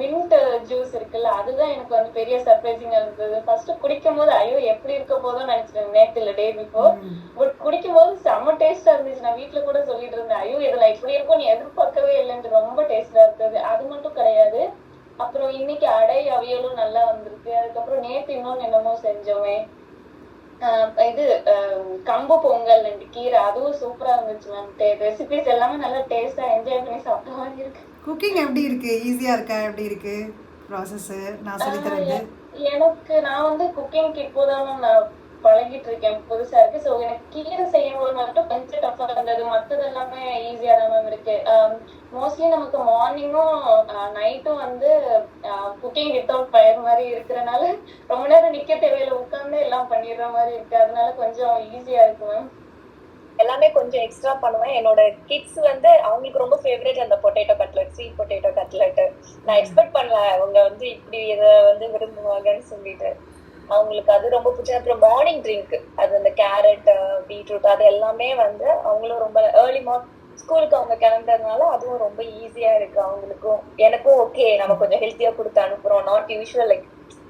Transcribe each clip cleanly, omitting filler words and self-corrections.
Mint juice இருக்குல்ல, அதுதான் எனக்கு வந்து பெரிய சர்ப்ரைசிங்கா இருந்தது. ஃபர்ஸ்ட் குடிக்கும் போது ஐயோ எப்படி இருக்க போதும்னு நினைச்சிட்டேன், நேத்து இல்ல டே பிஃபோர். பட் குடிக்கும் போது செம்ம டேஸ்டா இருந்துச்சு. நான் வீட்டுல கூட சொல்லிட்டு இருந்தேன், ஐயோ இதுல இப்படி இருக்கும் நீ எதிர்பார்க்கவே இல்லைன்னு. ரொம்ப டேஸ்டா இருந்தது. அது மட்டும் கிடையாது, அப்புறம் இன்னைக்கு அடை அவியலும் நல்லா வந்திருக்கு. அதுக்கப்புறம் நேத்து இன்னொன்னு என்னமோ செஞ்சோமே, இது கம்பு பொங்கல் அண்ட் கீரை, அதுவும் சூப்பரா இருந்துச்சு மேம். ரெசிபிஸ் எல்லாமே நல்லா டேஸ்டா என்ஜாய் பண்ணி சாப்பிட்ட மாதிரி இருக்கு. குக்கிங் எப்படி இருக்கு? ஈஸியா இருக்கா? எப்படி இருக்கு ப்ராசஸ்? நான் சொல்லி தரது. எனக்கு நான் வந்து குக்கிங்க்கு இப்போதான் நான் பழகிட்டு இருக்கேன், புதுசா இருக்கு. ஸோ எனக்கு கீரை செய்யும்போது மட்டும் கொஞ்சம் டஃபா இருந்தது. மற்றது எல்லாமே ஈஸியா தான் மேம் இருக்கு. மோஸ்ட்லி நமக்கு மார்னிங்கும் நைட்டும் வந்து குக்கிங் வித்தவுட் ஃபயர் மாதிரி இருக்கிறனால ரொம்ப நேரம் நிக்க தேவையில்ல, உட்கார்ந்து எல்லாம் பண்ணிடுற மாதிரி இருக்கு. அதனால கொஞ்சம் ஈஸியா இருக்கு மேம். எல்லாமே கொஞ்சம் எக்ஸ்ட்ரா பண்ணுவேன். என்னோட கிட்ஸ் வந்து அவங்களுக்கு ரொம்ப ஃபேவரட் அந்த potato cutlet, sweet potato cutlet. நான் எக்ஸ்பெக்ட் பண்ணல அவங்க வந்து இப்படி இதை வந்து விரும்புவாங்கன்னு சொல்லிட்டு. அவங்களுக்கு அது ரொம்ப பிடிச்சது. அப்புறம் மார்னிங் ட்ரிங்க், அது அந்த கேரட் பீட்ரூட் அது எல்லாமே வந்து அவங்களும் ரொம்ப ஏர்லி மார்னிங் ஸ்கூலுக்கு அவங்க கிளம்புறதுனால அதுவும் ரொம்ப ஈஸியா இருக்கு அவங்களுக்கும். எனக்கும் ஓகே, நம்ம கொஞ்சம் ஹெல்த்தியா கொடுத்து அனுப்புறோம், not usual like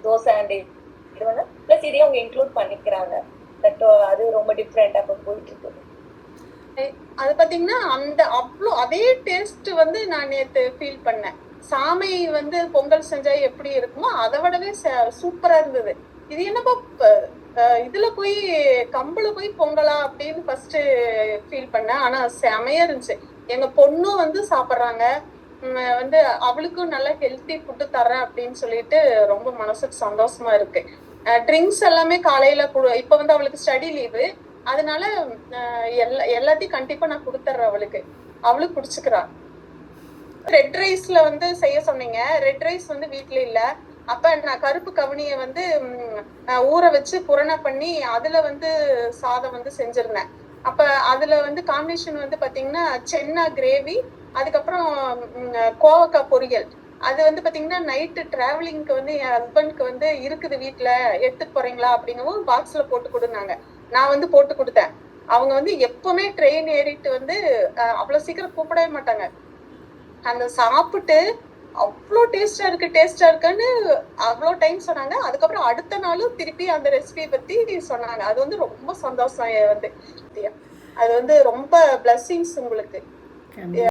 dosa and இது வந்து பிளஸ் இதையும் அவங்க இன்க்ளூட் பண்ணிக்கிறாங்க. அது ரொம்ப டிஃப்ரெண்டா இப்போ போயிட்டு இருக்கு. அது பாத்தீங்கன்னா அந்த அவ்வளோ அதே டேஸ்ட் வந்து நான் நேத்து ஃபீல் பண்ணேன். சாமை வந்து பொங்கல் செஞ்சா எப்படி இருக்குமோ அதை விடவே சூப்பரா இருந்தது. இது என்னப்பா இதுல போய் கம்புல போய் பொங்கலா அப்படின்னு ஃபர்ஸ்ட் ஃபீல் பண்ணேன். ஆனா செமையா இருந்துச்சு. எங்க பொண்ணும் வந்து சாப்பிட்றாங்க, வந்து அவளுக்கும் நல்ல ஹெல்த்தி ஃபுட்டு தர்றேன் அப்படின்னு சொல்லிட்டு ரொம்ப மனசுக்கு சந்தோஷமா இருக்கு. ட்ரிங்க்ஸ் எல்லாமே காலையில இப்ப வந்து அவளுக்கு ஸ்டடி லீவு, அதனால எல்லாத்தையும் கண்டிப்பா நான் கொடுத்துட்றேன் அவளுக்கு. அவளுக்கு குடிச்சுக்கிறா. ரெட் ரைஸ்ல வந்து செய்ய சொன்னீங்க. ரெட் ரைஸ் வந்து வீட்டுல இல்ல. அப்ப நான் கருப்பு கவுனிய வந்து ஊற வச்சு புரணை பண்ணி அதுல வந்து சாதம் வந்து செஞ்சிருந்தேன். அப்ப அதுல வந்து காம்பினேஷன் வந்து பாத்தீங்கன்னா சென்னா கிரேவி, அதுக்கப்புறம் கோவக்காய் பொரியல். அது வந்து பாத்தீங்கன்னா நைட்டு டிராவலிங்க்கு வந்து என் ஹஸ்பண்ட்க்கு வந்து இருக்குது வீட்டுல, எடுத்துட்டு போறீங்களா அப்படிங்கவும் பாக்ஸ்ல போட்டு கொடுனாங்க. நான் வந்து போட்டு கொடுத்தேன். அவங்க வந்து எப்பவுமே ட்ரெயின் ஏறிட்டு வந்து அவ்வளவு சீக்கிரம் கூப்பிடவே மாட்டாங்க. அந்த சாப்பிட்டு அவ்வளோ டேஸ்டா இருக்குன்னு அவ்வளோ டைம் சொன்னாங்க. அதுக்கப்புறம் அடுத்த நாளும் திருப்பி அந்த ரெசிபி பத்தி சொன்னாங்க. அது வந்து ரொம்ப சந்தோஷம் வந்து. அது வந்து ரொம்ப பிளஸ்ஸிங்ஸ் உங்களுக்கு.